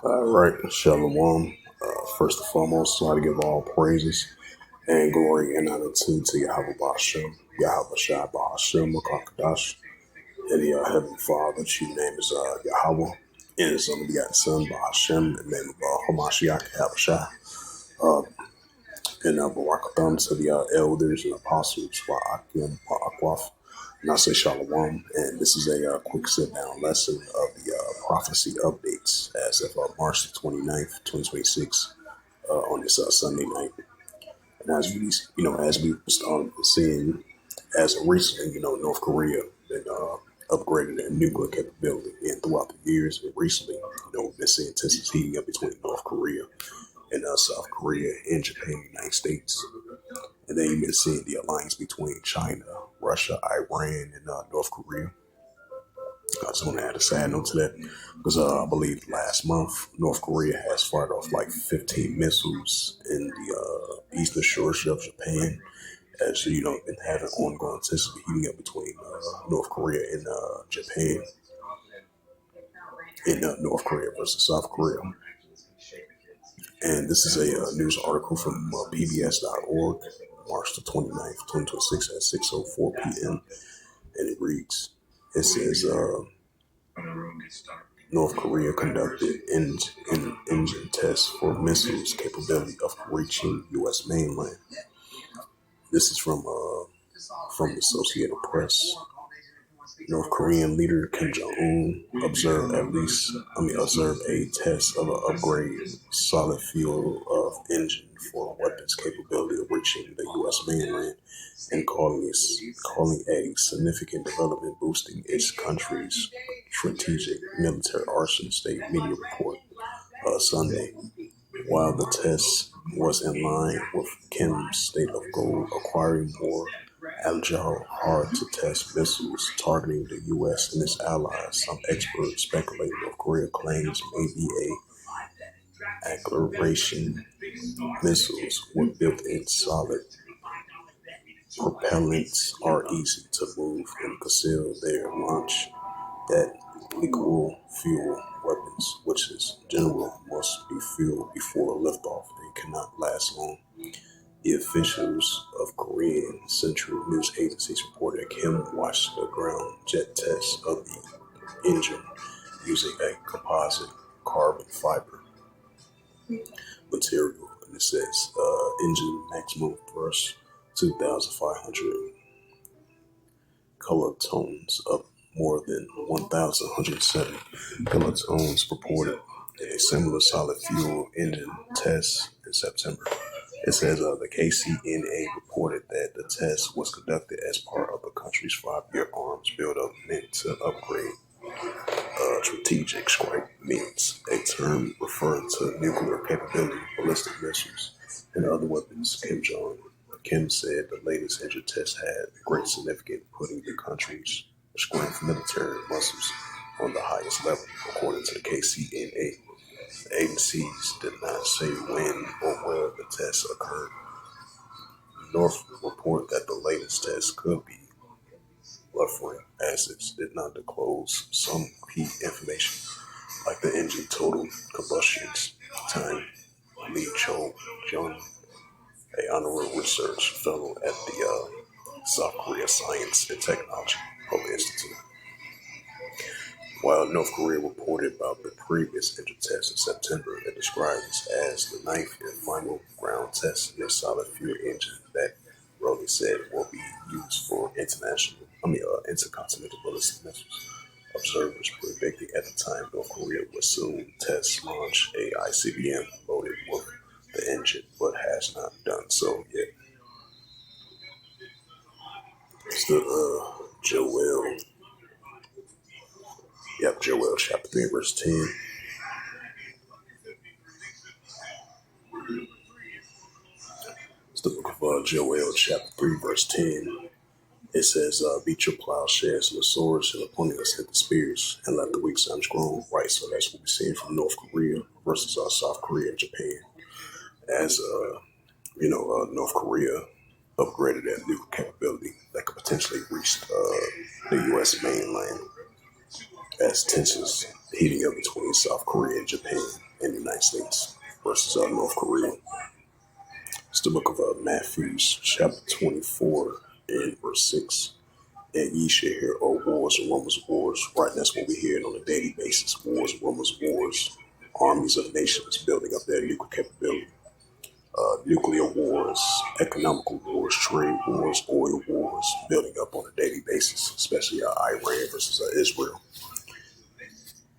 All right, Shalom. First and foremost, I to give all praises and glory and honor to Yahweh Bashem, Yahweh Shai Bashem, Makakadash, and the Heavenly Father, chief name is Yahweh, and his only begotten Son, Bashem, in the name of Hamashiach, Yahweh Shai, and Barakatham to the elders and apostles, Wa'akim, Wa'akwaf, and I say Shalom, and this is a quick sit-down lesson of the prophecy updates as of March the 29th, 2026, on this Sunday night. And as we, as we started seeing, as of recently, North Korea been upgraded their nuclear capability, and throughout the years, and recently, we've been seeing tensions heating up between North Korea and South Korea and Japan, United States. And then you've been seeing the alliance between China, Russia, Iran, and North Korea. I just want to add a side note to that because I believe last month North Korea has fired off like 15 missiles in the eastern shores of Japan. As been having ongoing tensions heating up between North Korea and Japan, and North Korea versus South Korea. And this is a news article from PBS.org, March the 29th, 2026 at 6:04 p.m. And it reads, it says, North Korea conducted engine tests for missiles capability of reaching U.S. mainland. This is from the Associated Press. North Korean leader Kim Jong-un observed a test of an upgraded solid fuel of engine for weapons capability of reaching the U.S. mainland, and calling a significant development boosting its country's strategic military arsenal, state media report Sunday. While the test was in line with Kim's state of goal, acquiring more agile, hard-to-test missiles targeting the U.S. and its allies, some experts speculate North Korea claims may be a acceleration missiles with built-in solid propellants are easy to move and conceal their launch that liquid fuel weapons, which is general, must be fueled before liftoff and cannot last long. The officials of Korean Central News Agencies reported Kim watched the ground jet test of the engine using a composite carbon fiber material. And it says engine maximum thrust 2,500 kilotons of more than 1,107 kilotons reported in a similar solid fuel engine test in September. It says the KCNA reported that the test was conducted as part of the country's 5-year arms buildup meant to upgrade strategic strike means, a term referring to nuclear capability, ballistic missiles, and other weapons. Kim said the latest engine test had great significance, putting the country's strength military muscles on the highest level, according to the KCNA. The agencies did not say when or where the tests occurred. North report that the latest test could be Lufrin acids did not disclose some key information, like the engine total combustion time. Lee Cho-jung, an honorary research fellow at the South Korea Science and Technology Public Institute. While North Korea reported about the previous engine test in September, it describes as the ninth and final ground test in a solid fuel engine that Rowley said will be used for intercontinental ballistic missiles. Observers predicted at the time North Korea would soon test launch a ICBM loaded with the engine, but has not done so yet. It's the Joel chapter 3, verse 10. It's the book of Joel chapter 3, verse 10. It says, beat your plowshares and the swords and the pointless hit the spears and let the weak sons grow. Right, so that's what we're seeing from North Korea versus South Korea and Japan. As, North Korea upgraded their nuclear capability that could potentially reach the U.S. mainland. as tensions heating up between South Korea and Japan and the United States versus North Korea. It's the book of Matthew, chapter 24, and verse 6. And ye shall hear of wars and rumors of wars. Right, that's what we're hearing on a daily basis. Wars, rumors of wars. Armies of nations building up their nuclear capability. Nuclear wars, economical wars, trade wars, oil wars, building up on a daily basis, especially Iran versus Israel.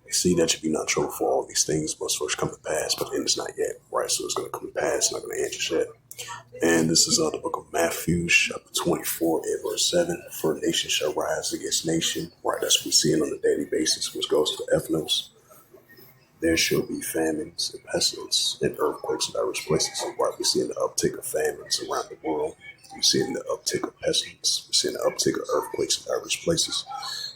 See, that should be not true for all these things must first come to pass, but then it's not yet, right? So it's going to come to pass, not going to end just yet. And this is the book of Matthew, chapter 24, and verse 7. For nation shall rise against nation, right? That's what we're seeing on a daily basis, which goes to ethnos. There shall be famines and pestilence and earthquakes in various places. Right, we're seeing the uptick of famines around the world. We're seeing the uptick of pestilence. We're seeing the uptick of earthquakes in various places.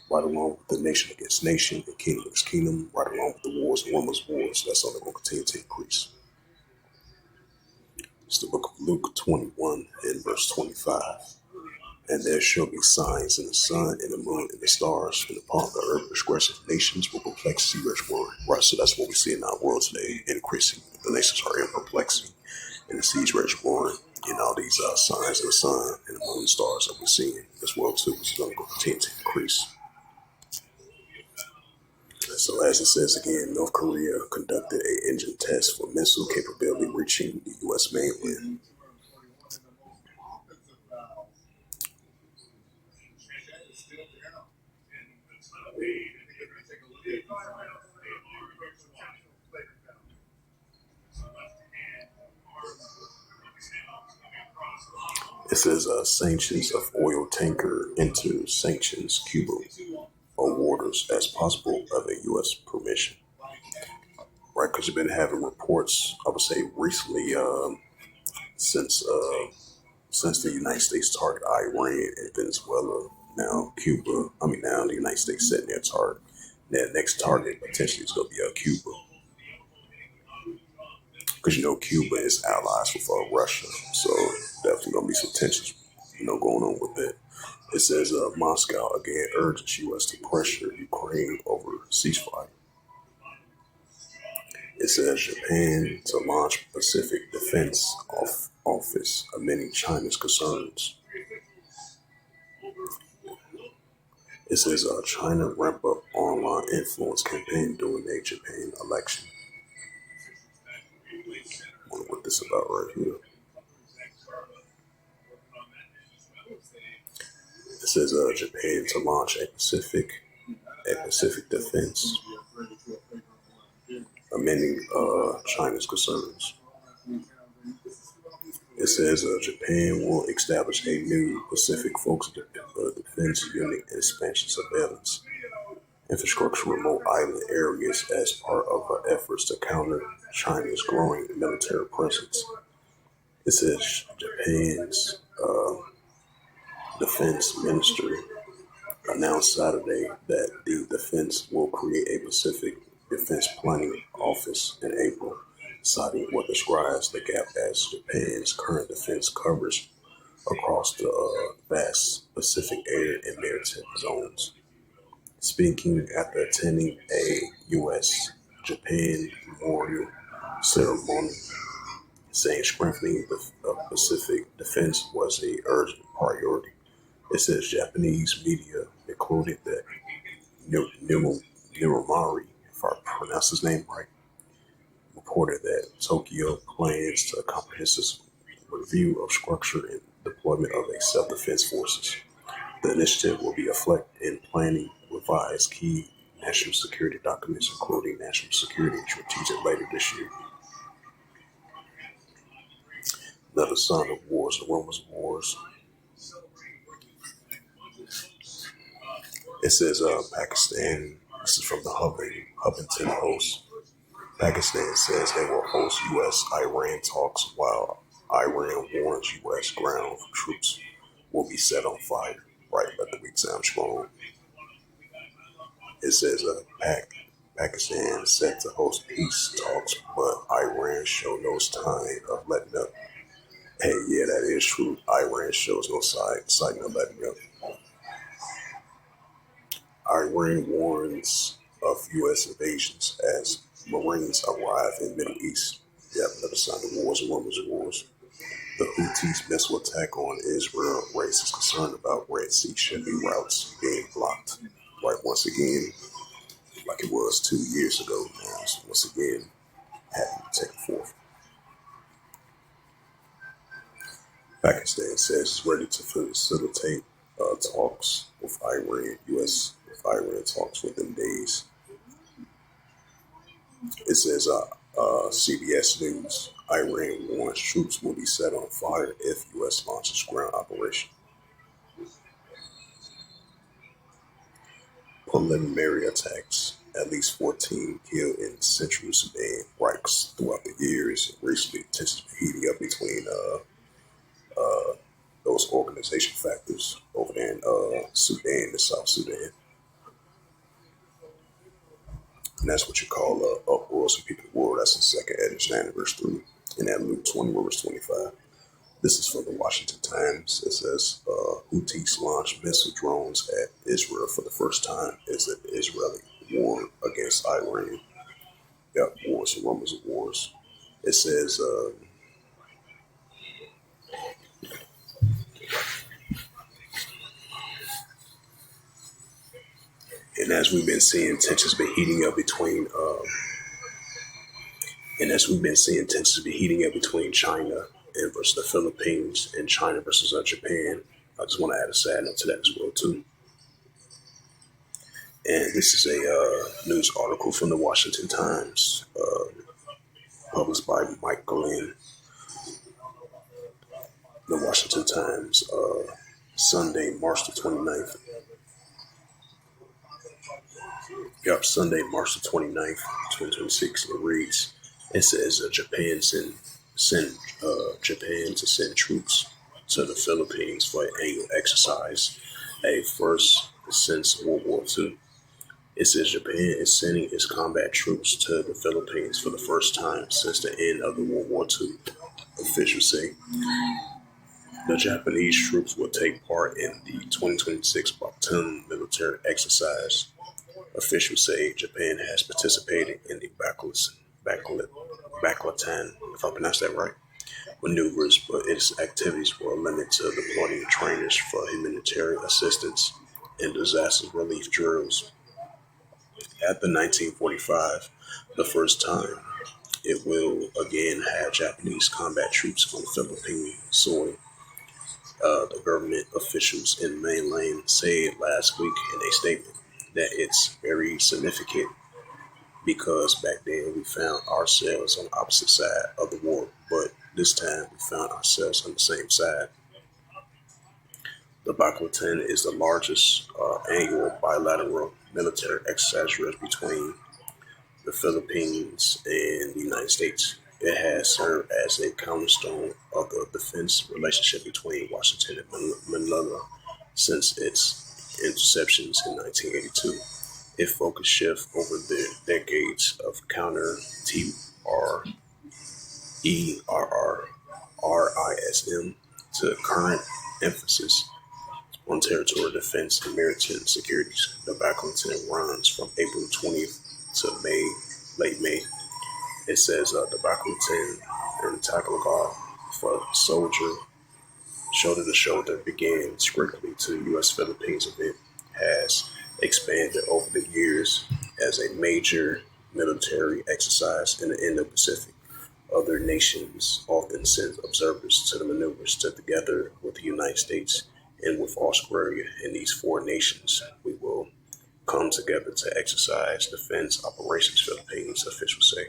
Right along with the nation against nation and kingdom against kingdom. Right along with the wars and rumors of wars. That's only going to continue to increase. It's the book of Luke 21 and verse 25. And there shall be signs in the sun, and the moon, and the stars, and upon the earth expressive nations will perplexity rich word. Right, so that's what we see in our world today, increasing. The nations are in perplexity, and the seas rich born, and all these signs in the sun, and the moon, and stars that we're seeing as well too, which is going to continue to increase. And so as it says again, North Korea conducted an engine test for missile capability reaching the U.S. mainland. It says sanctions of oil tanker into sanctions Cuba or waters as possible of a U.S. permission. Right, because you've been having reports, I would say recently, since the United States target Iran and Venezuela, now Cuba, now the United States setting their target. Their next target potentially is going to be Cuba. Because, Cuba is allies with Russia. So definitely going to be some tensions, going on with it. It says Moscow again urges U.S. to pressure Ukraine over ceasefire. It says Japan to launch Pacific Defense Office amending China's concerns. It says China ramp up online influence campaign during a Japan election. I wonder what this is about right here. It says Japan to launch a Pacific Defense amending China's concerns. It says Japan will establish a new Pacific-focused defense unit and expansion surveillance infrastructure remote island areas as part of efforts to counter China's growing military presence. It says Japan's defense ministry announced Saturday that the defense will create a Pacific Defense Planning Office in April, citing what describes the gap as Japan's current defense coverage across the vast Pacific air and maritime zones. Speaking after attending a U.S.-Japan memorial ceremony, saying strengthening the Pacific defense was a urgent priority. It says Japanese media, including the Niramari, if I pronounce his name right, reported that Tokyo plans to a comprehensive review of structure and deployment of a self-defense forces. The initiative will be reflected in planning revise key national security documents, including national security and strategic later this year. Another sign of wars and rumors of wars. It says Pakistan, this is from the Huffington Post. Pakistan says they will host U.S.-Iran talks while Iran warns U.S. ground troops will be set on fire. Right, let the week sound strong. It says Pakistan set to host peace talks, but Iran show no sign of letting up. Hey, yeah, that is true. Iran shows no sign of letting up. Iran warns of U.S. invasions as Marines arrive in Middle East. Yep, another sign of wars and rumors of wars. The Houthis' missile attack on Israel raises concern about Red Sea shipping routes being blocked. Right, once again, like it was 2 years ago now, so once again, having to take forth. Pakistan says it's ready to facilitate talks with Iran. U.S. with Iran talks within days. It says CBS News, Iran warns troops will be set on fire if U.S. launches ground operation. Preliminary attacks, at least 14 killed in central Sudan, rikes throughout the years. Recently, tensions been heating up between those organization factors over there in Sudan, the South Sudan. And that's what you call uproars of people of the world. That's the second Edge, verse 3. And that Luke 20, verse 25. This is from the Washington Times. It says Houthis launched missile drones at Israel for the first time as an Israeli war against Iran. Got wars and rumors of wars. It says and as we've been seeing, tensions been heating up between China and versus the Philippines and China versus Japan. I just want to add a side note to that as well too. And this is a news article from the Washington Times, published by Mike Glenn. The Washington Times, Sunday, March the 29th. Yep, Sunday, March the 29th, 2026. It reads, it says Japan to send troops to the Philippines for an annual exercise, a first since World War II. It says Japan is sending its combat troops to the Philippines for the first time since the end of the World War II. Officials say the Japanese troops will take part in the 2026 Batum military exercise. Officials say Japan has participated in the Baklatan, if I pronounce that right, maneuvers, but its activities were limited to deploying trainers for humanitarian assistance and disaster relief drills. After 1945, the first time, it will again have Japanese combat troops on Philippine soil. The government officials in mainland said last week in a statement that it's very significant because back then we found ourselves on the opposite side of the war, but this time we found ourselves on the same side. The Baklatan is the largest annual bilateral military exercise between the Philippines and the United States. It has served as a cornerstone of the defense relationship between Washington and Manila since its inception in 1982. It focused shift over the decades of counter terrorism to current emphasis on territorial defense and maritime security. The Baklatan runs from April 20th to late May. It says the Baklatan and Tagalog for soldier shoulder to shoulder began strictly to U.S. Philippines event has expanded over the years as a major military exercise in the Indo-Pacific. Other nations often send observers to the maneuvers together with the United States and with Australia. In these four nations, we will come together to exercise defense operations, Philippines officials say.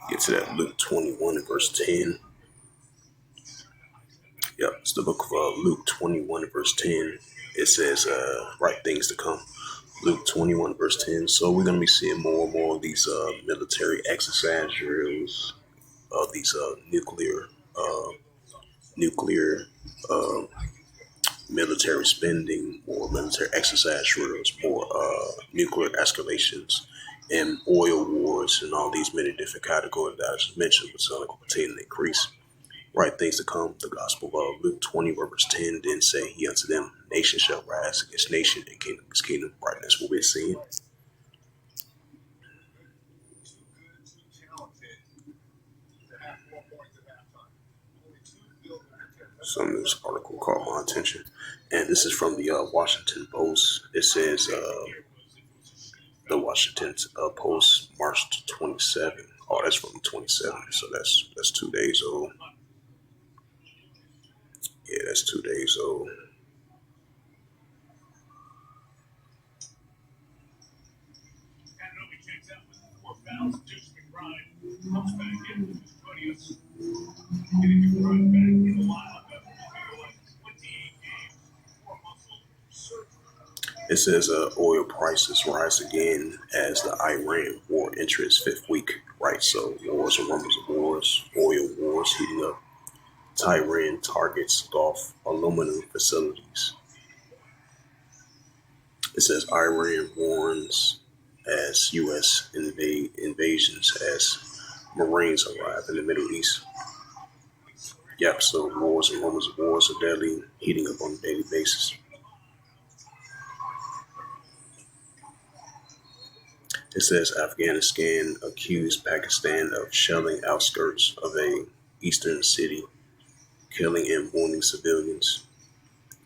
Get to that Luke 21 and verse 10. Yep, it's the book of Luke 21 and verse 10. It says, right things to come. Luke 21 verse 10. So we're going to be seeing more and more of these military exercise drills, of these nuclear military spending, more military exercise drills, more nuclear escalations, and oil wars, and all these many different categories that I just mentioned, which is going to continue to increase. Right things to come. The Gospel of Luke 20, verse 10, then say he unto them, nation shall rise against nation and kingdom against kingdom. Right, that's what we're seeing. Some news article caught my attention, and this is from the Washington Post. It says the Washington Post, March 27. Oh, that's from 27, so that's 2 days old. Yeah, that's 2 days old. It says oil prices rise again as the Iran war enters fifth week. Right, so wars and rumors of wars, oil wars heating up. Tehran targets Gulf aluminum facilities. It says Iran warns as U.S. invasions as Marines arrive in the Middle East. Yep, so wars and rumors of wars are deadly, heating up on a daily basis. It says Afghanistan accused Pakistan of shelling outskirts of a eastern city, killing and wounding civilians.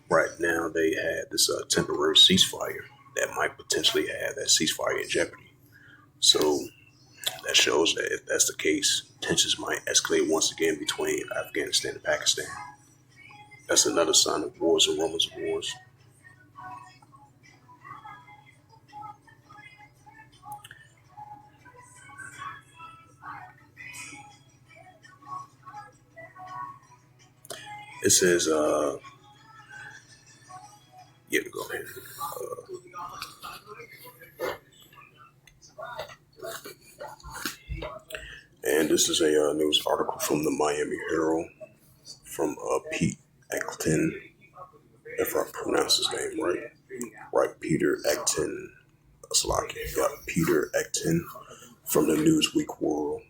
Right now, they had this temporary ceasefire that might potentially have that ceasefire in jeopardy. So that shows that if that's the case, tensions might escalate once again between Afghanistan and Pakistan. That's another sign of wars and rumors of wars. It says, yeah, go ahead. And this is a news article from the Miami Herald from Pete Acton, if I pronounce his name right. Right, Peter Acton, Slaki. Yeah, Peter Acton from the Newsweek World,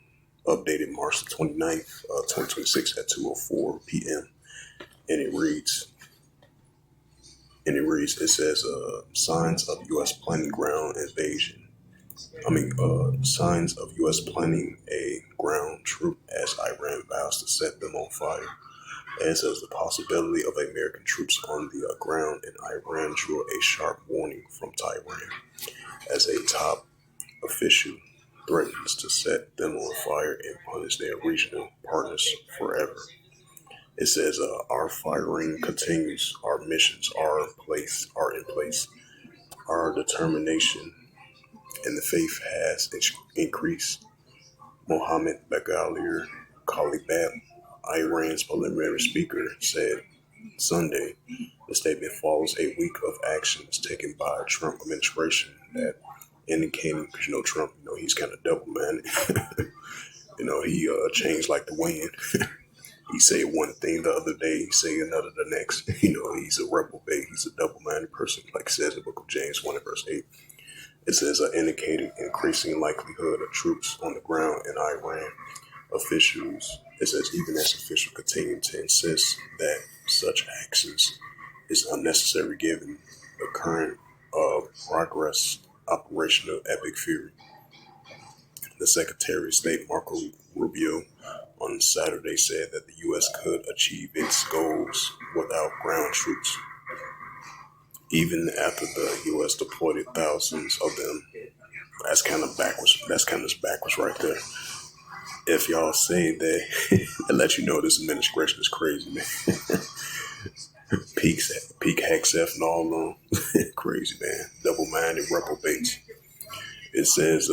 updated March 29th, 2026 at 2:04 p.m. And it says, signs of U.S. planning ground invasion. Signs of U.S. planning a ground troop as Iran vows to set them on fire. And says the possibility of American troops on the ground in Iran drew a sharp warning from Tehran as a top official threatens to set them on fire and punish their regional partners forever. It says, our firing continues. Our missions are in place. Our determination in the faith has increased. Mohammed Baghalir Khalibab, Iran's preliminary speaker, said Sunday. The statement follows a week of actions taken by the Trump administration that indicating, because Trump, he's kind of double-minded. He changed like the wind. He say one thing the other day, he say another the next. He's a reprobate. He's a double-minded person, like it says in the book of James 1 and verse 8. It says, indicating increasing likelihood of troops on the ground in Iran. Officials, it says, even as officials continue to insist that such actions is unnecessary given the current progress operational epic fury. The Secretary of State Marco Rubio on Saturday said that the U.S. could achieve its goals without ground troops, even after the U.S. deployed thousands of them. That's kind of backwards. That's kind of backwards right there. If y'all say that, it lets you know this administration is crazy, man. Peak Hexef and all of them. Crazy, man. Double-minded reprobates. It says,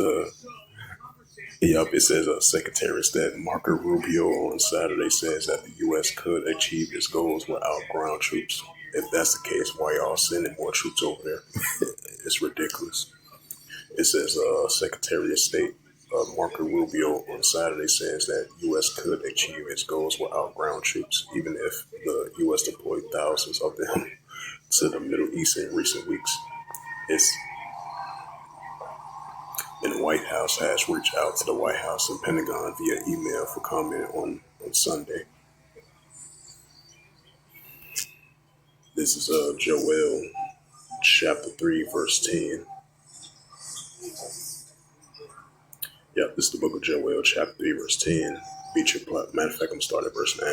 it says Secretary of State Marco Rubio on Saturday says that the U.S. could achieve its goals without ground troops. If that's the case, why y'all sending more troops over there? It's ridiculous. It says Secretary of State Marco Rubio on Saturday says that U.S. could achieve its goals without ground troops, even if the U.S. deployed thousands of them. to the Middle East in recent weeks. It's and the White House has reached out to the White House and Pentagon via email for comment on Sunday. This is Joel chapter 3, verse 10. Yep, this is the book of Joel chapter 3, verse 10. Matter of fact, I'm starting at verse 9.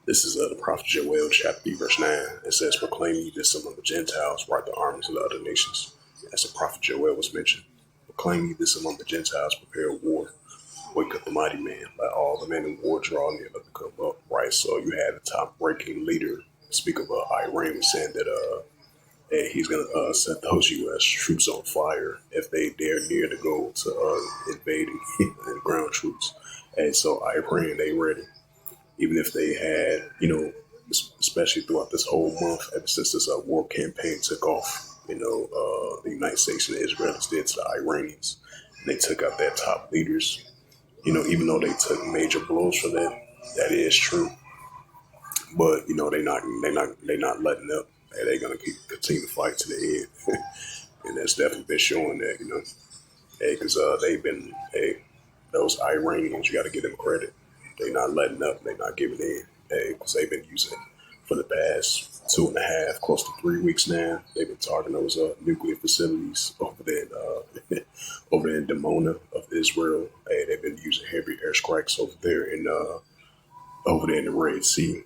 This is the prophet Joel chapter 3, verse 9. It says, proclaim ye this among the Gentiles, right the armies of the other nations. As the prophet Joel was mentioned. Proclaim ye this among the Gentiles, prepare war. Wake up the mighty man, let all the men in war draw near, let them come up. Right, so you had a top-ranking leader speak of Iran saying that hey, he's going to set those U.S. troops on fire if they dare near to go to invading and ground troops. And so Iran, they ready. Even if they had, especially throughout this whole month, ever since this war campaign took off, the United States and the Israelis did to the Iranians. And they took out their top leaders. Even though they took major blows for that is true. But they're not letting up. And they're gonna continue to fight to the end. And that's definitely been showing that, because they've been, those Iranians, you got to give them credit. They're not letting up. They're not giving in. Because they've been using it for the past 2.5, close to 3 weeks now. They've been targeting those nuclear facilities over there in Dimona of Israel. They've been using heavy airstrikes over there in the Red Sea.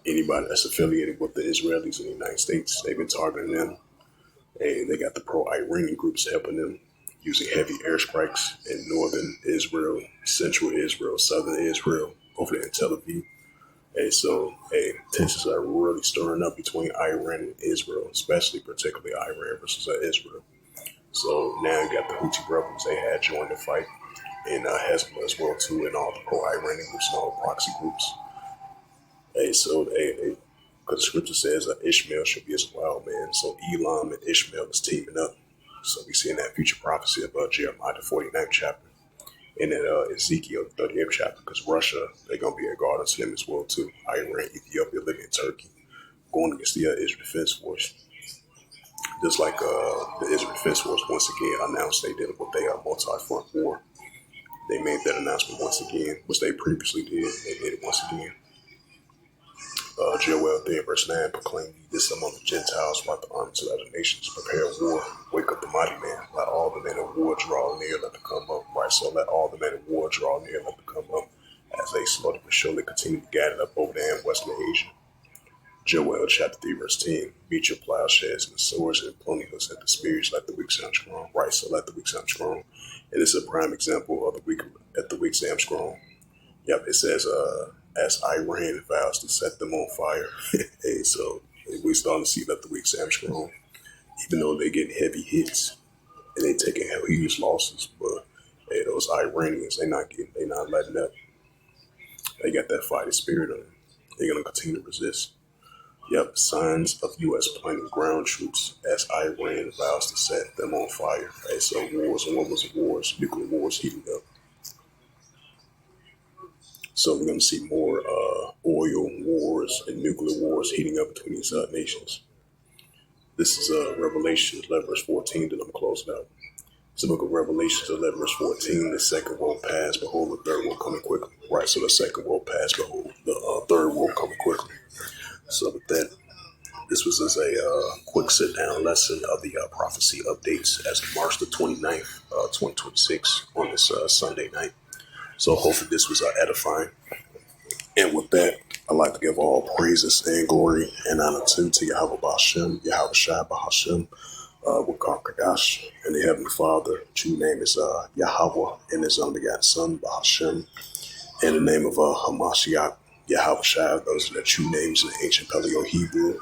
Anybody that's affiliated with the Israelis in the United States, they've been targeting them. They got the pro-Iranian groups helping them using heavy airstrikes in northern Israel, central Israel, southern Israel, over there in Tel Aviv. So tensions are really stirring up between Iran and Israel, particularly Iran versus Israel. So now you got the Houthi rebels, they had joined the fight, and Hezbollah as well too, and all the pro-Iranian groups and all the proxy groups. So because the scripture says Ishmael should be as a wild man, so Elam and Ishmael is teaming up. So we see in that future prophecy about Jeremiah the 49th chapter, and then Ezekiel the 38th chapter, because Russia, they're gonna be a guard to them as well too. Iran, Ethiopia, Libya, and Turkey, going against the Israel Defense Force. Just like the Israel Defense Force once again announced they did what they are multi-front war. They made that announcement once again, which they previously did. They did it once again. Joel 3 verse 9, proclaim ye this among the Gentiles, right the armies of other nations, prepare war, wake up the mighty man, let all the men of war draw near, let them come up. Right, so let all the men of war draw near, let them come up, as they slowly but surely continue to gather up over there in Western Asia. Joel chapter 3 verse 10, beat your plowshares and the swords and pony hooks at the spears, let the weak sound strong. Right, so let the weak sound strong. And it's a prime example of the weak sound strong. Yep, it says, as Iran vows to set them on fire. So we're starting to see that the weak sound strong, even though they're getting heavy hits and they taking huge losses. But those Iranians, they're not letting up. They got that fighting spirit on them. They're gonna continue to resist. Yep, signs of U.S. planning ground troops as Iran vows to set them on fire. So wars and rumors of wars, nuclear wars heating up. So we're going to see more oil wars and nuclear wars heating up between these nations. This is Revelation 11 verse 14 that I'm closing out. It's the book of Revelation 11 verse 14. The second will pass, behold, the third will coming quickly. Right, so the second will pass, behold, the third will coming quickly. So with that, this was just a quick sit-down lesson of the prophecy updates as of March the 29th, 2026 on this Sunday night. So hopefully this was edifying. And with that, I'd like to give all praises and glory and honor to Yahweh B'Hashem, Yahweh Shai B'Hashem, Wakar Kadash, and the Heavenly Father. True name is Yahweh, and His unbegotten Son B'Hashem. In the name of Hamashiach, Yahweh Shai, those are the true names in the ancient Paleo Hebrew,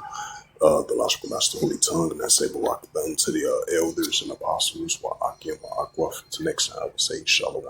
the logical master holy tongue, and I say Barak them to the elders and apostles, Wa'akim, Wa'akwaf. Till next time, I will say Shalom.